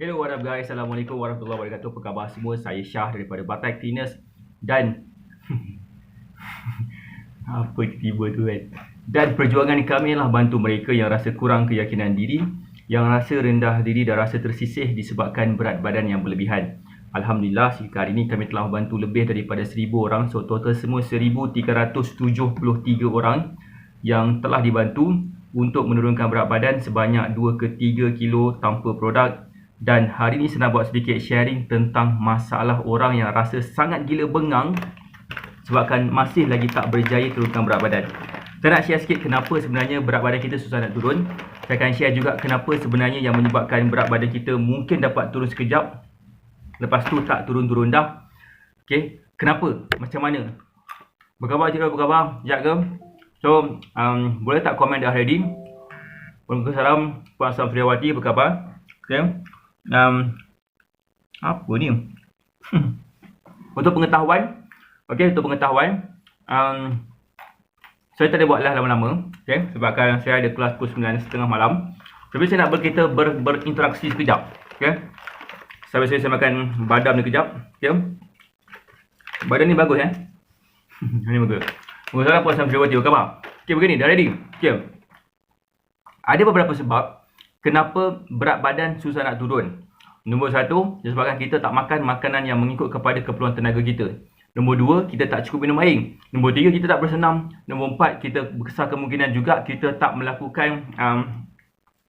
Hello, what up guys? Assalamualaikum warahmatullahi wabarakatuh. Apa khabar semua? Saya Syah daripada Batai Fitness dan apa tiba tu kan. Dan perjuangan kami adalah bantu mereka yang rasa kurang keyakinan diri, yang rasa rendah diri dan rasa tersisih disebabkan berat badan yang berlebihan. Alhamdulillah, hingga hari ini kami telah membantu lebih daripada 1000 orang. So total semua 1373 orang yang telah dibantu untuk menurunkan berat badan sebanyak 2 ke 3 kilo tanpa produk. Dan hari ini saya nak buat sedikit sharing tentang masalah orang yang rasa sangat gila bengang sebabkan masih lagi tak berjaya turunkan berat badan. Saya nak share sikit kenapa sebenarnya berat badan kita susah nak turun. Saya akan share juga kenapa sebenarnya yang menyebabkan berat badan kita mungkin dapat turun sekejap, lepas tu tak turun-turun dah. Okay, kenapa? Macam mana? Berkhabar cikgu, berkhabar? Sekejap ke? So, boleh tak komen dah ready? Waalaikumsalam, Puan Samsriawati, berkhabar? Okay. Apa ni? Untuk pengetahuan, okey, untuk pengetahuan, saya tak ada buatlah lama-lama, okey, sebabkan saya ada kelas pukul 9.30 malam. Tapi saya nak kita berinteraksi sekejap, okey. Sambil saya makan badam ni kejap, okey. Badan ni bagus Ini bagus. Waalaikumsalam Puan Samsriawati, apa khabar? Okey, begini, dah ready? Okey. Ada beberapa sebab kenapa berat badan susah nak turun. Nombor 1, disebabkan kita tak makan makanan yang mengikut kepada keperluan tenaga kita. Nombor 2, kita tak cukup minum air. Nombor 3, kita tak bersenam. Nombor 4, kita besar kemungkinan juga kita tak melakukan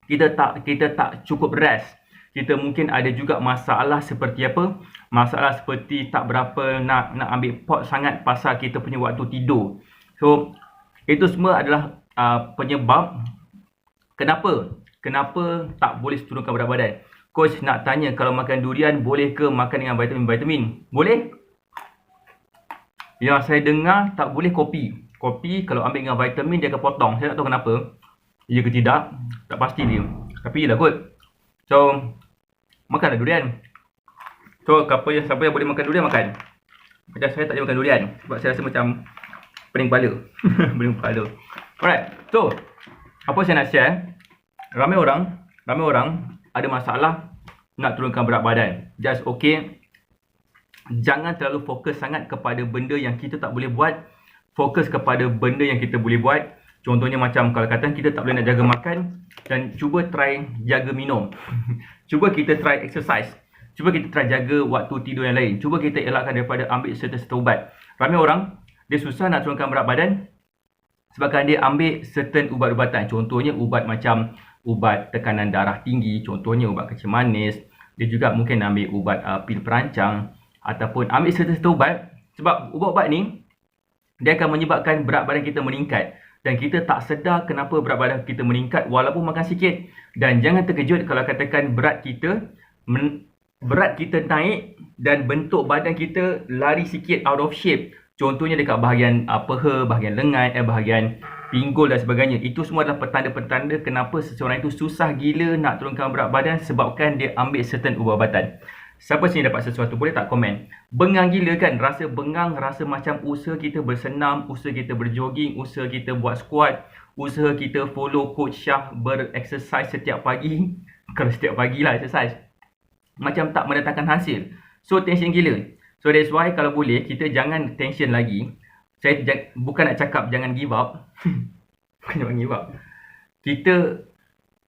kita tak cukup rest. Kita mungkin ada juga masalah seperti apa? Masalah seperti tak berapa nak ambil pot sangat pasal kita punya waktu tidur. So, itu semua adalah penyebab kenapa tak boleh turunkan berat badan. Coach nak tanya, kalau makan durian boleh ke makan dengan vitamin-vitamin? Boleh? Yang saya dengar tak boleh kopi. Kopi kalau ambil dengan vitamin dia akan potong. Saya tak tahu kenapa. Ya ke tidak? Tak pasti dia. Tapi yelah kot. So, makanlah durian. So, siapa yang boleh makan durian, makan. Macam saya tak boleh makan durian. Sebab saya rasa macam pening kepala. Pening kepala. Alright. So, apa saya nak share? Ramai orang ada masalah nak turunkan berat badan. Just okay. Jangan terlalu fokus sangat kepada benda yang kita tak boleh buat. Fokus kepada benda yang kita boleh buat. Contohnya macam kalau kata kita tak boleh nak jaga makan, dan cuba try jaga minum. Cuba kita try exercise. Cuba kita try jaga waktu tidur yang lain. Cuba kita elakkan daripada ambil serta-serta ubat. Ramai orang dia susah nak turunkan berat badan sebabkan dia ambil certain ubat-ubatan. Contohnya ubat macam ubat tekanan darah tinggi, contohnya ubat kecil manis. Dia juga mungkin ambil ubat pil perancang ataupun ambil serta-serta ubat. Sebab ubat-ubat ni dia akan menyebabkan berat badan kita meningkat dan kita tak sedar kenapa berat badan kita meningkat walaupun makan sikit. Dan jangan terkejut kalau katakan berat kita naik dan bentuk badan kita lari sikit out of shape. Contohnya dekat bahagian peha, bahagian lengan, bahagian pinggul dan sebagainya. Itu semua adalah petanda-petanda kenapa seseorang itu susah gila nak turunkan berat badan sebabkan dia ambil certain ubat-ubatan. Siapa sini dapat sesuatu boleh tak komen? Bengang gila kan? Rasa bengang, rasa macam usaha kita bersenam, usaha kita berjogging, usaha kita buat squat, usaha kita follow Coach Syah berexercise setiap pagi. Kalau setiap pagi lah exercise. Macam tak mendatangkan hasil. So tension gila. So that's why kalau boleh kita jangan tension lagi. Saya bukan nak cakap jangan give up. Bukan jangan give up. Kita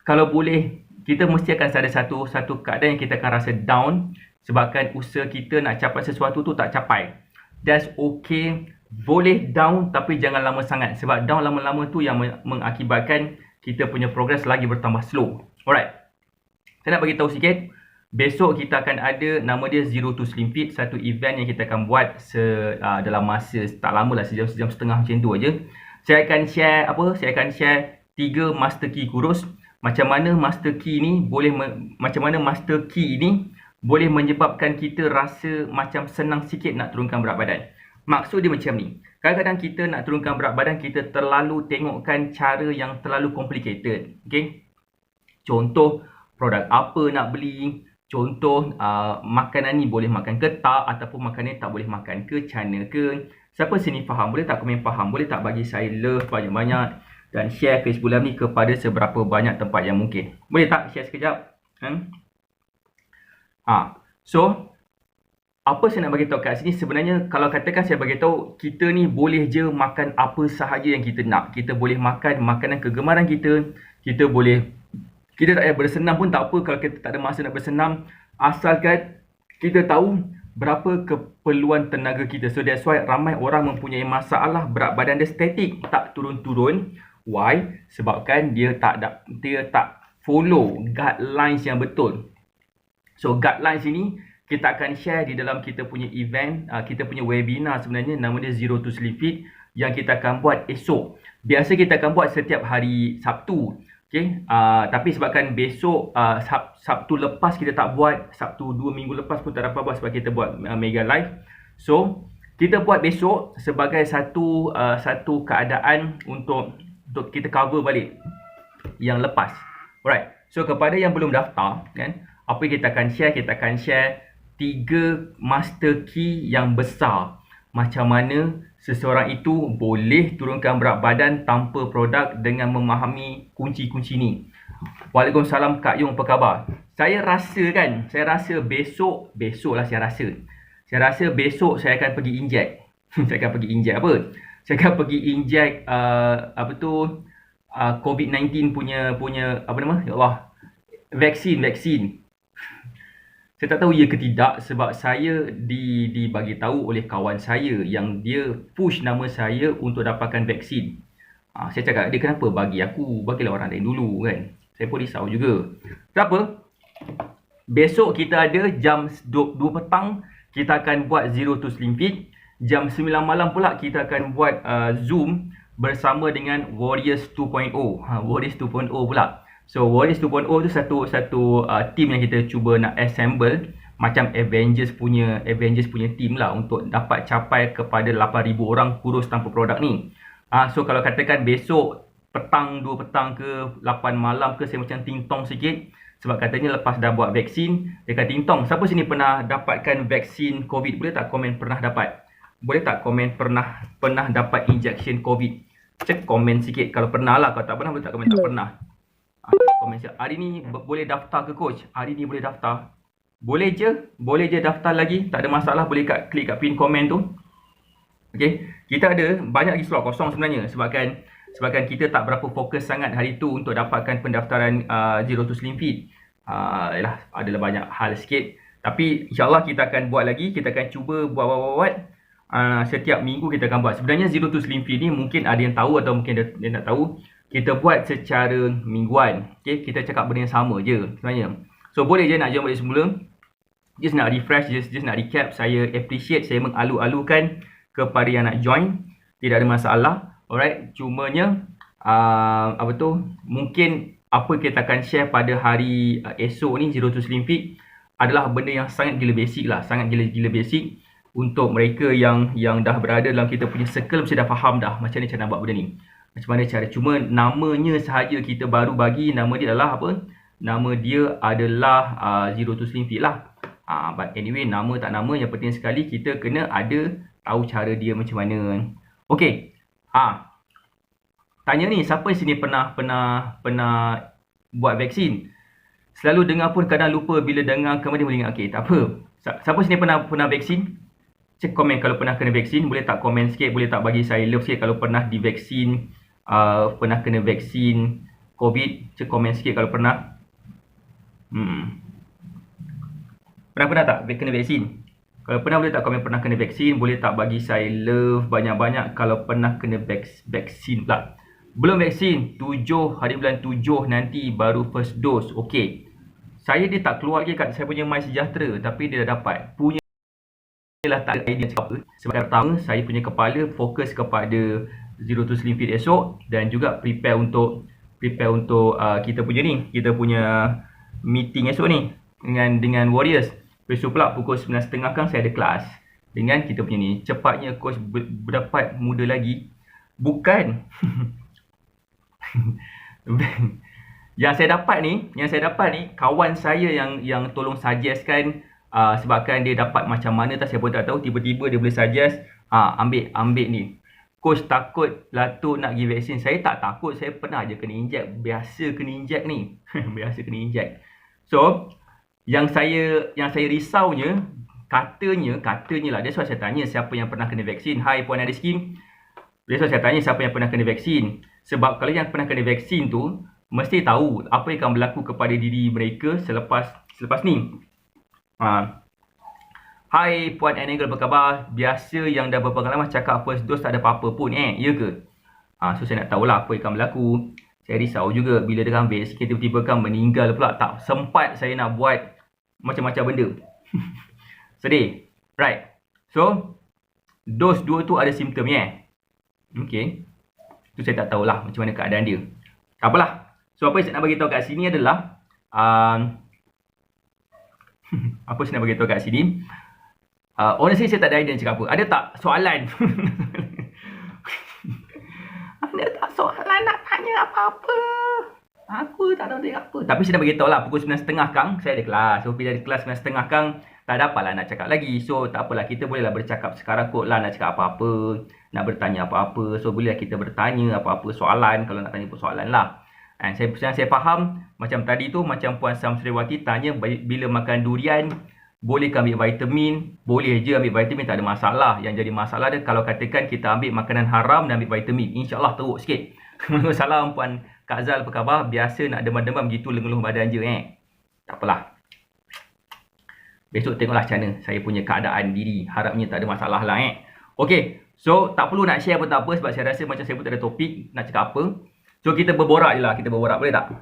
kalau boleh kita mesti akan ada satu keadaan yang kita akan rasa down sebabkan usaha kita nak capai sesuatu tu tak capai. That's okay. Boleh down tapi jangan lama sangat sebab down lama-lama tu yang mengakibatkan kita punya progress lagi bertambah slow. Alright. Saya nak bagi tahu sikit. Besok kita akan ada, nama dia Zero to Slim Fit, satu event yang kita akan buat dalam masa tak lama lah, sejam setengah macam tu aja. Saya akan share 3 master key kurus. Macam mana master key ni boleh menyebabkan kita rasa macam senang sikit nak turunkan berat badan. Maksud dia macam ni. Kadang-kadang kita nak turunkan berat badan, kita terlalu tengokkan cara yang terlalu complicated. Okay? Contoh, produk apa nak beli. Contoh, makanan ni boleh makan ke tak, ataupun makanan ni tak boleh makan ke, cana ke. Siapa sini faham? Boleh tak komen faham? Boleh tak bagi saya love banyak-banyak dan share Facebook Live ni kepada seberapa banyak tempat yang mungkin. Boleh tak share sekejap? So apa saya nak bagi tahu kat sini, sebenarnya kalau katakan saya bagi tahu kita ni boleh je makan apa sahaja yang kita nak. Kita boleh makan makanan kegemaran kita. Kita tak payah bersenam pun tak apa kalau kita tak ada masa nak bersenam, asalkan kita tahu berapa keperluan tenaga kita. So that's why ramai orang mempunyai masalah berat badan dia statik, tak turun-turun. Why? Sebabkan dia tak follow guidelines yang betul. So guidelines ini kita akan share di dalam kita punya event, kita punya webinar sebenarnya, nama dia Zero to Slim Fit, yang kita akan buat esok. Biasa kita akan buat setiap hari Sabtu. Okay? Tapi sebabkan besok, Sabtu lepas kita tak buat, Sabtu 2 minggu lepas pun tak dapat buat sebab kita buat mega live. So kita buat besok sebagai satu keadaan untuk kita cover balik yang lepas. Alright. So kepada yang belum daftar, kan, apa yang kita akan share 3 master key yang besar. Macam mana seseorang itu boleh turunkan berat badan tanpa produk dengan memahami kunci-kunci ni. Waalaikumsalam Kak Yung, apa khabar? Saya rasa besok lah saya rasa besok saya akan pergi inject. Saya akan pergi inject apa? Saya akan pergi inject COVID-19 punya apa nama? Ya Allah. Vaksin. Saya tak tahu ya ke tidak sebab saya dibagi tahu oleh kawan saya yang dia push nama saya untuk dapatkan vaksin. Saya cakap, dia kenapa bagi aku? Bagilah orang lain dulu kan. Saya pun risau juga. Kenapa? Besok kita ada jam 2 petang kita akan buat Zero to Slim Fit. Jam 9 malam pula kita akan buat Zoom bersama dengan Warriors 2.0. Warriors 2.0 pula. So Warriors 2.0 tu satu team yang kita cuba nak assemble macam Avengers punya team lah untuk dapat capai kepada 8,000 orang kurus tanpa produk ni. So kalau katakan besok petang, 2 petang ke 8 malam ke, saya macam ting-tong sikit sebab katanya lepas dah buat vaksin dia kata ting-tong. Siapa sini pernah dapatkan vaksin COVID? Boleh tak komen pernah dapat? Boleh tak komen pernah dapat injection COVID? Cek komen sikit kalau pernah lah. Kalau tak pernah boleh tak komen tak pernah. Komen siap. Hari ni boleh daftar ke coach? Hari ni boleh daftar. Boleh je daftar lagi. Tak ada masalah, boleh klik kat pin komen tu. Okay. Kita ada banyak lagi slot kosong sebenarnya sebabkan kita tak berapa fokus sangat hari tu untuk dapatkan pendaftaran Zero to Slim Fit. Adalah banyak hal sikit. Tapi insyaAllah kita akan buat lagi. Kita akan cuba buat. Setiap minggu kita akan buat. Sebenarnya Zero to Slim Fit ni mungkin ada yang tahu atau mungkin dia tak tahu. Kita buat secara mingguan. Okay, kita cakap benda yang sama je sebenarnya. So boleh je nak join balik semula. Just nak refresh, just nak recap. Saya appreciate, saya mengalu-alukan kepada yang nak join. Tidak ada masalah. Alright, cumanya mungkin apa kita akan share pada hari esok ni Zero to Slim Fit adalah benda yang sangat gila basic lah. Sangat gila basic untuk mereka yang dah berada dalam kita punya circle, mesti dah faham dah macam mana cara nak buat benda ni. Macam mana cara, cuma namanya sahaja kita baru bagi. Nama dia adalah apa? Nama dia adalah Zero to Slim Fit lah. But anyway, nama tak nama, yang penting sekali kita kena ada tahu cara dia macam mana. Okay. Tanya ni, siapa sini pernah buat vaksin? Selalu dengar pun kadang lupa, bila dengar kemudian boleh ingat. Okay, tak apa. Siapa sini pernah vaksin? Cek komen kalau pernah kena vaksin. Boleh tak komen sikit, boleh tak bagi saya love sikit kalau pernah divaksin. Pernah kena vaksin COVID, cek komen sikit kalau pernah. Pernah tak kena vaksin? Kalau pernah boleh tak komen pernah kena vaksin. Boleh tak bagi saya love banyak-banyak kalau pernah kena vaksin pula. Belum vaksin, 7 hari bulan 7 nanti baru first dose. Okay, dia tak keluar lagi kat saya punya My Sejahtera, tapi dia dah dapat. Punya lah tak ada idea cakap apa. Sebab pertama, saya punya kepala fokus kepada Zero to Slim Fit esok dan juga prepare untuk kita punya meeting esok ni dengan Warriors. Besok pula pukul 9.30 kan saya ada kelas dengan kita punya ni. Cepatnya coach berdapat muda lagi. Bukan. Yang saya dapat ni kawan saya yang tolong suggestkan, sebabkan dia dapat macam mana tak, saya pun tak tahu, tiba-tiba dia boleh suggest ambil ni. Coach takut Lato nak pergi vaksin. Saya tak takut, saya pernah je kena inject. Biasa kena inject ni. Biasa kena inject. So yang saya risaunya, katanya lah, that's why saya tanya siapa yang pernah kena vaksin. Hai Puan Ariski, that's why saya tanya siapa yang pernah kena vaksin. Sebab kalau yang pernah kena vaksin tu mesti tahu apa yang akan berlaku kepada diri mereka selepas ni. Hai Puan Anangle, apa khabar? Biasa yang dah berpengalaman cakap first dose tak ada apa-apa pun ya ke? So saya nak tahulah apa yang akan berlaku. Saya risau juga bila dia ambil sikit tiba-tiba kan meninggal pula. Tak sempat saya nak buat macam-macam benda. Sedih. Right. So dos 2 tu ada simptom Okay. Tu saya tak tahulah macam mana keadaan dia. Tak apalah. So apa yang saya nak bagi tahu kat sini adalah apa saya nak bagi tahu kat sini? Honestly saya tak ada idea cakap apa. Ada tak soalan? Ada tak soalan nak tanya apa-apa? Aku tak tahu tanya apa. Tapi saya nak bagi tahu lah, pukul 9.30 kang saya ada kelas. So bila dari kelas 9.30 kang tak ada apalah nak cakap lagi. So tak apalah, kita bolehlah bercakap sekarang kot lah, nak cakap apa-apa, nak bertanya apa-apa. So bolehlah kita bertanya apa-apa soalan, kalau nak tanya pun soalan lah. Dan saya faham macam tadi tu, macam Puan Samsriwati tanya bila makan durian boleh ke ambil vitamin? Boleh je ambil vitamin, tak ada masalah. Yang jadi masalah dia kalau katakan kita ambil makanan haram dan ambil vitamin. InsyaAllah teruk sikit. Salam Puan Kak Zal, apa khabar? Biasa nak demam-demam gitu, lenguh badan je Tak apalah. Besok tengoklah macam mana saya punya keadaan diri. Harapnya tak ada masalah lah Okay. So tak perlu nak share pun tak apa, sebab saya rasa macam saya pun tak ada topik nak cakap apa. So kita berborak je lah. Kita berborak, boleh tak?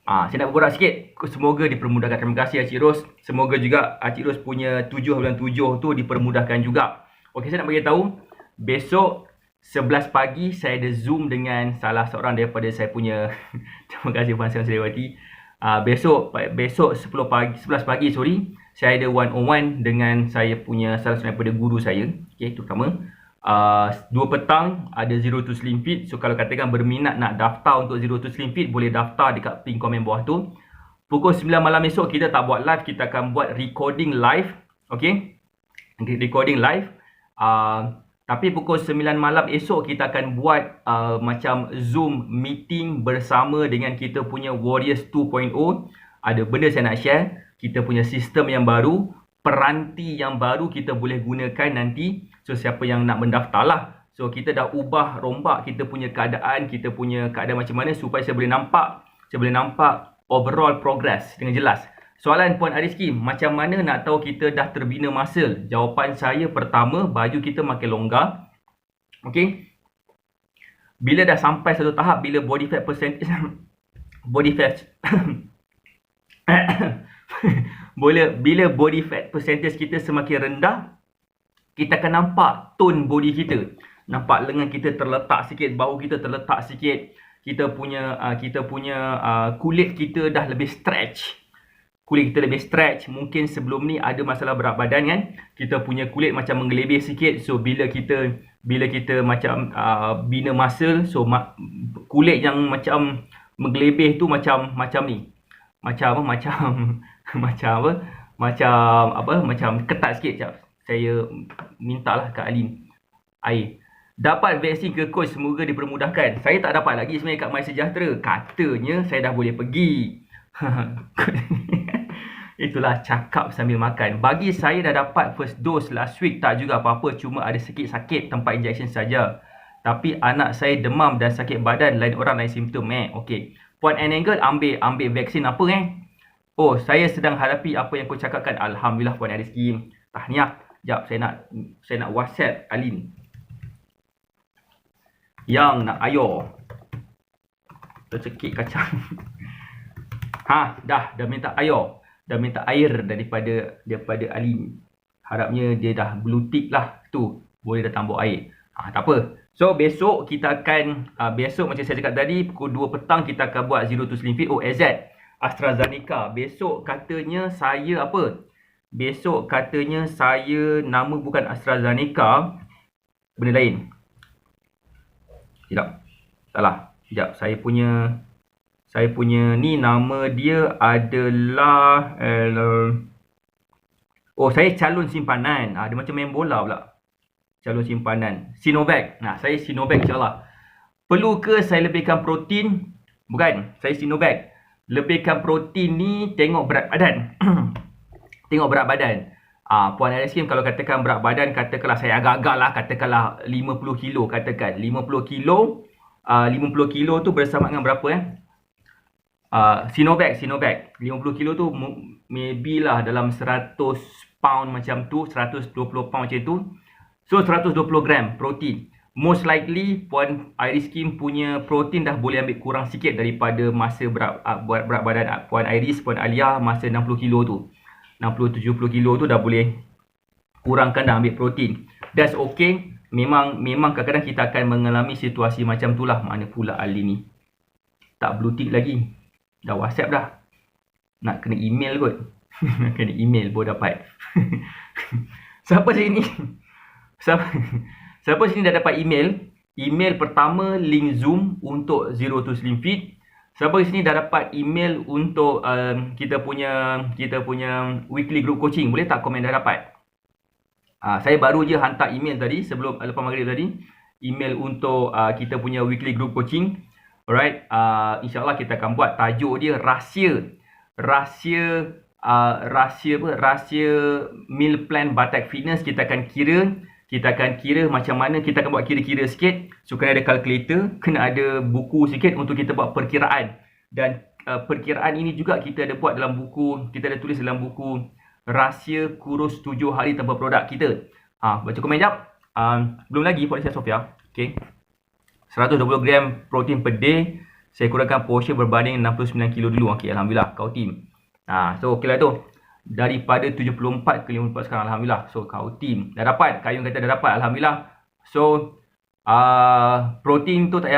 Saya nak berborak sikit. Semoga dipermudahkan. Terima kasih Encik Ros. Semoga juga Encik Ros punya 7/7 tu dipermudahkan juga. Okay, saya nak bagi tahu besok 11 pagi saya ada Zoom dengan salah seorang daripada saya punya terima kasih Puan Samsriwati. Besok 11 pagi saya ada one on one dengan saya punya salah seorang daripada guru saya. Okay, terutama 2 petang ada Zero to Slim Fit. So kalau katakan berminat nak daftar untuk Zero to Slim Fit, boleh daftar dekat pin komen bawah tu. Pukul 9 malam esok kita tak buat live, kita akan buat recording live. Okay, recording live. Tapi pukul 9 malam esok kita akan buat macam Zoom meeting bersama dengan kita punya Warriors 2.0. Ada benda saya nak share. Kita punya sistem yang baru, peranti yang baru kita boleh gunakan nanti. So siapa yang nak mendaftar lah. So kita dah ubah rombak kita punya keadaan macam mana supaya saya boleh nampak overall progress dengan jelas. Soalan Puan Ariski, macam mana nak tahu kita dah terbina muscle? Jawapan saya pertama, baju kita makin longgar. Okay. Bila dah sampai satu tahap, bila body fat percentage bila body fat percentage kita semakin rendah, kita akan nampak tone body kita. Nampak lengan kita terletak sikit, bahu kita terletak sikit. Kita punya kulit kita dah lebih stretch. Mungkin sebelum ni ada masalah berat badan kan, kita punya kulit macam menggelebih sikit. So bila kita macam bina muscle, so kulit yang macam menggelebih tu macam ni, macam ketat sikit. Sekejap, saya mintalah Kak Alin air. Dapat vaksin ke coach? Semoga dipermudahkan. Saya tak dapat lagi sebenarnya kat MySejahtera. Katanya saya dah boleh pergi. Itulah cakap sambil makan. Bagi saya dah dapat first dose last week, tak juga apa-apa, cuma ada sikit sakit tempat injection saja. Tapi anak saya demam dan sakit badan, lain orang lain simptom Okey. Puan Anangle ambil vaksin apa Oh, saya sedang hadapi apa yang kau cakapkan. Alhamdulillah Puan Ariski. Tahniah. Jap, saya nak WhatsApp Alin. Yang nak ayo. Tercekik kacang. Dah minta ayo. Dah minta air daripada Alin. Harapnya dia dah blue tick lah tu. Boleh dah tambah air. Tak apa. So besok kita akan besok macam saya cakap tadi pukul 2 petang kita akan buat Zero to Slim Fit. AZ AstraZeneca. Besok katanya saya Besok katanya saya nama bukan AstraZeneca, benda lain. Sekejap. Salah. Sekejap. Saya punya ni nama dia adalah saya calon simpanan. Dia macam main bola pula. Calon simpanan. Sinovac. Saya Sinovac insyaAllah. Perlu ke saya lebihkan protein? Bukan. Saya Sinovac. Lebihkan protein ni tengok berat badan. Tengok berat badan. Puan Iris Kim, kalau katakan berat badan, katakanlah saya agak-agak lah, katakanlah 50 kilo, katakan 50 kilo, 50 kilo tu bersama dengan berapa Sinovac 50 kilo tu maybe lah dalam 100 pound macam tu, 120 pound macam tu. So 120 gram protein. Most likely Puan Iris Kim punya protein dah boleh ambil kurang sikit daripada masa berat badan Puan Iris, Puan Alia masa 60 kilo tu. 60-70 kilo tu dah boleh kurangkan, dah ambil protein. That's okay. Memang kadang-kadang kita akan mengalami situasi macam tu lah. Mana pula Ali ni tak blue tick lagi. Dah WhatsApp dah. Nak kena email kot. Kena email baru dapat. Siapa sini? Siapa sini dah dapat email? Email pertama link Zoom untuk Zero to Slim Fit. Siapa di sini dah dapat email untuk kita punya weekly group coaching? Boleh tak komen dah dapat? Saya baru je hantar email tadi sebelum lepas maghrib tadi. Email untuk kita punya weekly group coaching. Alright, insyaAllah kita akan buat tajuk dia rahsia meal plan Batak Fitness. Kita akan kira macam mana, kita akan buat kira-kira sikit. So kena ada calculator, kena ada buku sikit untuk kita buat perkiraan. Dan perkiraan ini juga kita ada buat dalam buku, kita ada tulis dalam buku Rahsia Kurus 7 Hari Tanpa Produk kita. Baca komen jap. Belum lagi Puan Sofia. Okay. 120 gram protein per day. Saya kurangkan portion berbanding 69 kilo dulu. Okay, Alhamdulillah. Kau team. So okay lah tu. Daripada 74 ke 54 sekarang, Alhamdulillah. So kau team dah dapat. Kayun kata dah dapat, Alhamdulillah. So protein tu tak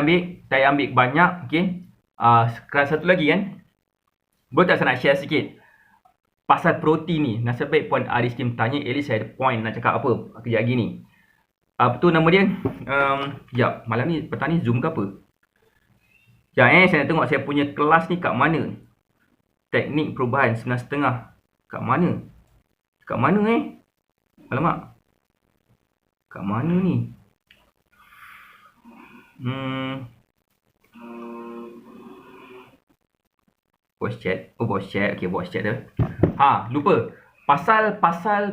payah ambil banyak. Okay. Satu lagi kan, boleh tak saya nak share sikit pasal protein ni? Nasib baik Puan Iris Kim tanya, at least saya ada point nak cakap apa kejap lagi ni. Apa tu nama dia? Sekejap, malam ni petang ni Zoom ke apa? Sekejap saya nak tengok saya punya kelas ni kat mana. Teknik perubahan 9.5. Kat mana? Kat mana Alamak. Kat mana ni? Voice chat. Voice chat. Okay, voice chat dah. Lupa. Pasal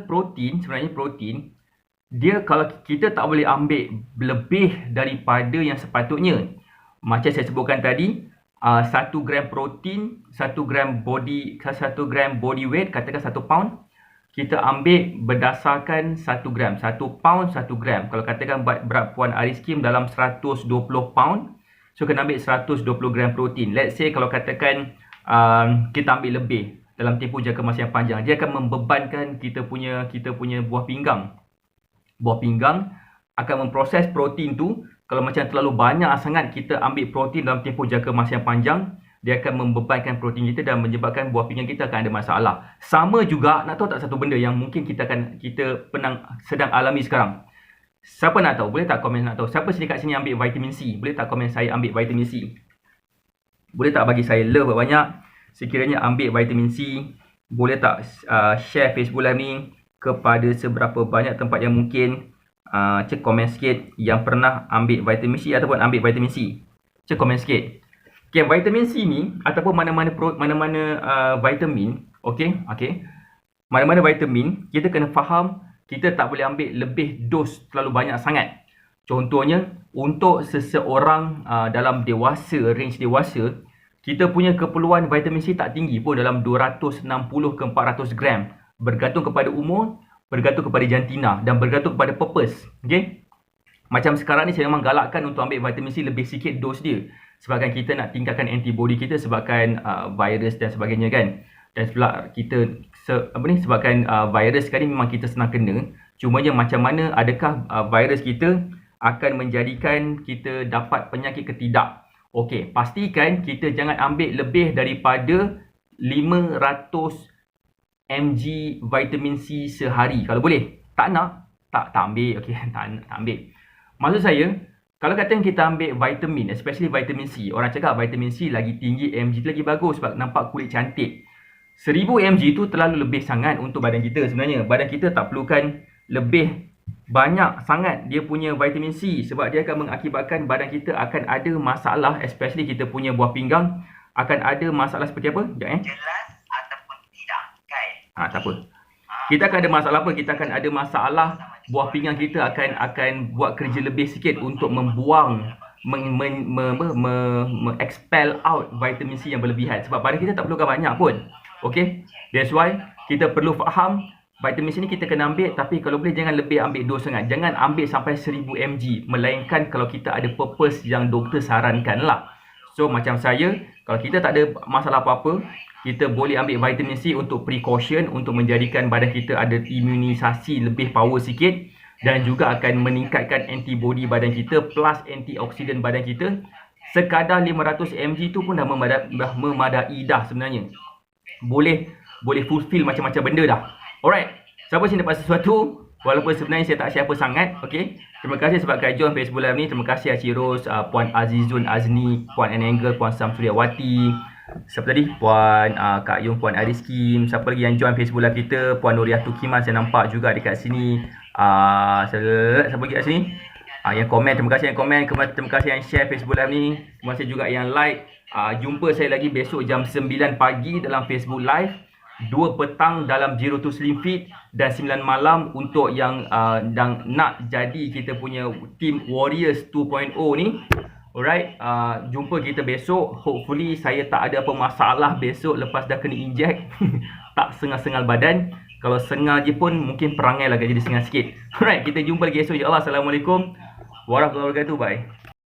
protein, sebenarnya protein, dia kalau kita tak boleh ambil lebih daripada yang sepatutnya. Macam saya sebutkan tadi, 1 gram protein, 1 gram body weight, katakan 1 pound, kita ambil berdasarkan 1 gram. 1 pound 1 gram. Kalau katakan berat Puan Iris Kim dalam 120 pound, so kena ambil 120 gram protein. Let's say kalau katakan kita ambil lebih dalam tempoh jangka masa yang panjang, dia akan membebankan kita punya buah pinggang. Buah pinggang akan memproses protein tu. Kalau macam terlalu banyak sangat kita ambil protein dalam tempoh jangka masa yang panjang, dia akan membebankan protein kita dan menyebabkan buah pinggang kita akan ada masalah. Sama juga, nak tahu tak satu benda yang mungkin kita sedang alami sekarang? Siapa nak tahu? Boleh tak komen nak tahu? Siapa sini kat sini ambil vitamin C? Boleh tak komen saya ambil vitamin C? Boleh tak bagi saya love banyak sekiranya ambil vitamin C? Boleh tak share Facebook Live ni kepada seberapa banyak tempat yang mungkin? Cek komen sikit yang pernah ambil vitamin C ataupun ambil vitamin C. Cek komen sikit. Okay, vitamin C ni ataupun mana-mana vitamin, okay. Mana-mana vitamin, kita kena faham kita tak boleh ambil lebih dos terlalu banyak sangat. Contohnya, untuk seseorang dalam range dewasa, kita punya keperluan vitamin C tak tinggi pun, dalam 260 ke 400 gram. Bergantung kepada umur, bergantung kepada jantina dan bergantung kepada purpose. Okay? Macam sekarang ni saya memang galakkan untuk ambil vitamin C lebih sikit dos dia. Sebabkan kita nak tingkatkan antibody kita sebabkan virus dan sebagainya kan. Dan sebab kita sebabkan virus sekarang ni memang kita senang kena. Cumanya macam mana adakah virus kita akan menjadikan kita dapat penyakit ke tidak. Okey, pastikan kita jangan ambil lebih daripada 500 mg vitamin C sehari. Kalau boleh. Tak nak, tak ambil. Okey, tak ambil. Maksud saya, kalau kata kita ambil vitamin, especially vitamin C, orang cakap vitamin C lagi tinggi mg tu lagi bagus sebab nampak kulit cantik. 1000 mg tu terlalu lebih sangat untuk badan kita sebenarnya. Badan kita tak perlukan lebih banyak sangat dia punya vitamin C sebab dia akan mengakibatkan badan kita akan ada masalah, especially kita punya buah pinggang akan ada masalah seperti apa? Sekejap Jelas ataupun tidak, kan? tak apa. Kita akan ada masalah apa? Kita akan ada masalah buah pinggang kita akan buat kerja lebih sikit untuk membuang expel out vitamin C yang berlebihan. Sebab badan kita tak perlukan banyak pun. Okay? That's why kita perlu faham vitamin C ni kita kena ambil, tapi kalau boleh jangan lebih ambil dos sangat. Jangan ambil sampai 1000 mg. Melainkan kalau kita ada purpose yang doktor sarankan lah. So macam saya, kalau kita tak ada masalah apa-apa, kita boleh ambil vitamin C untuk precaution, untuk menjadikan badan kita ada imunisasi lebih power sikit, dan juga akan meningkatkan antibody badan kita plus antioksidan badan kita. Sekadar 500 mg tu pun dah memadai dah sebenarnya. Boleh fulfill macam-macam benda dah. Alright, siapa sini dapat sesuatu? Walaupun sebenarnya saya tak share apa sangat, okay? Terima kasih sebab join Facebook Live ni. Terima kasih Cik Ros, Puan Azizun Azni, Puan Anangle, Puan Samsuriawati. Siapa tadi? Puan Kak Yung, Puan Ariskim. Siapa lagi yang join Facebook Live kita? Puan Nuriah Tukiman, saya nampak juga dekat sini. Siapa lagi kat sini? Yang komen, terima kasih yang komen. Terima kasih yang share Facebook Live ni. Terima kasih juga yang like. Jumpa saya lagi besok jam 9 pagi dalam Facebook Live, 2 petang dalam Zero to Slim Fit, dan 9 malam untuk yang nak jadi kita punya team Warriors 2.0 ni. Alright, jumpa kita besok. Hopefully saya tak ada apa masalah besok lepas dah kena inject. Tak sengal-sengal badan. Kalau sengal je pun mungkin perangai lah jadi sengal sikit. Alright, kita jumpa lagi esok insya-Allah. Assalamualaikum warahmatullahi wabarakatuh. Bye.